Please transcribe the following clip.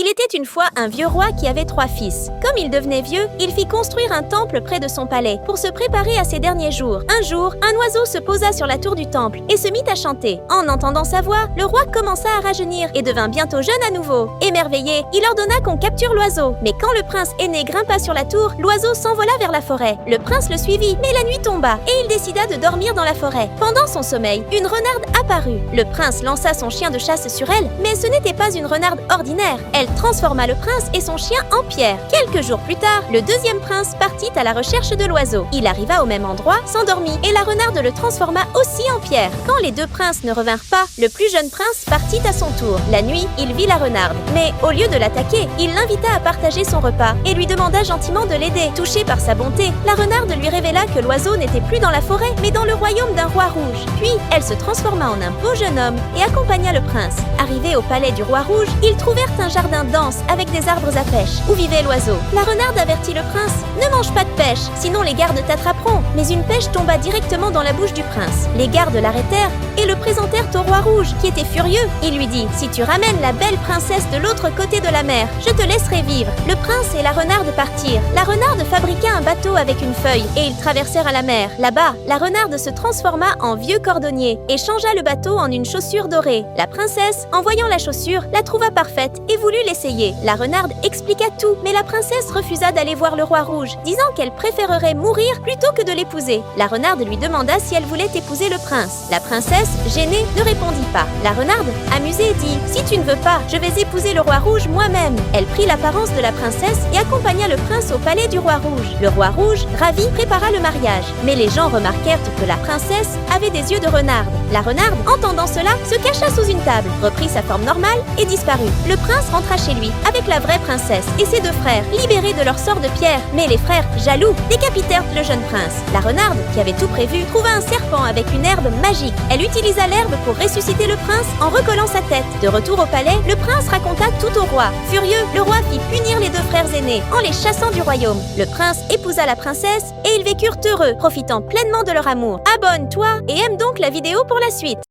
Il était une fois un vieux roi qui avait 3 fils. Comme il devenait vieux, il fit construire un temple près de son palais pour se préparer à ses derniers jours. Un jour, un oiseau se posa sur la tour du temple et se mit à chanter. En entendant sa voix, le roi commença à rajeunir et devint bientôt jeune à nouveau. Émerveillé, il ordonna qu'on capture l'oiseau. Mais quand le prince aîné grimpa sur la tour, l'oiseau s'envola vers la forêt. Le prince le suivit, mais la nuit tomba et il décida de dormir dans la forêt. Pendant son sommeil, une renarde apparut. Le prince lança son chien de chasse sur elle, mais ce n'était pas une renarde ordinaire. Elle transforma le prince et son chien en pierre. Quelques jours plus tard, le deuxième prince partit à la recherche de l'oiseau. Il arriva au même endroit, s'endormit et la renarde le transforma aussi en pierre. Quand les deux princes ne revinrent pas, le plus jeune prince partit à son tour. La nuit, il vit la renarde. Mais au lieu de l'attaquer, il l'invita à partager son repas et lui demanda gentiment de l'aider. Touchée par sa bonté, la renarde lui révéla que l'oiseau n'était plus dans la forêt, mais dans le royaume d'un roi rouge. Puis, elle se transforma en un beau jeune homme et accompagna le prince. Arrivés au palais du roi rouge, ils trouvèrent un jardin dense avec des arbres à pêche, où vivait l'oiseau. La renarde avertit le prince: « Ne mange pas de pêche, sinon les gardes t'attraperont. » Mais une pêche tomba directement dans la bouche du prince. Les gardes l'arrêtèrent et le présentèrent au roi rouge, qui était furieux. Il lui dit: « Si tu ramènes la belle princesse de l'autre côté de la mer, je te laisserai vivre. » Le prince et la renarde partirent. La renarde fabriqua un bateau avec une feuille et ils traversèrent à la mer. Là-bas, la renarde se transforma en vieux cordonnier et changea le bateau en une chaussure dorée. La princesse, en voyant la chaussure, la trouva parfaite et voulut l'essayer. La renarde expliqua tout, mais la princesse refusa d'aller voir le roi rouge, disant qu'elle préférerait mourir plutôt que de l'épouser. La renarde lui demanda si elle voulait épouser le prince. La princesse, gênée, ne répondit pas. La renarde, amusée, dit: « Si tu ne veux pas, je vais épouser le roi rouge moi-même. » Elle prit l'apparence de la princesse et accompagna le prince au palais du roi rouge. Le roi rouge, ravi, prépara le mariage. Mais les gens remarquèrent que la princesse avait des yeux de renarde. La renarde, entendant cela, se cacha sous une table, reprit sa forme normale et disparut. Le prince rentra chez lui avec la vraie princesse et ses deux frères, libérés de leur sort de pierre. Mais les frères, jaloux, décapitèrent le jeune prince. La renarde, qui avait tout prévu, trouva un serpent avec une herbe magique. Elle utilisa l'herbe pour ressusciter le prince en recollant sa tête. De retour au palais, le prince raconta tout au roi. Furieux, le roi fit punir les deux frères aînés en les chassant du royaume. Le prince épousa la princesse et ils vécurent heureux, profitant pleinement de leur amour. Abonne-toi et aime donc la vidéo pour la suite.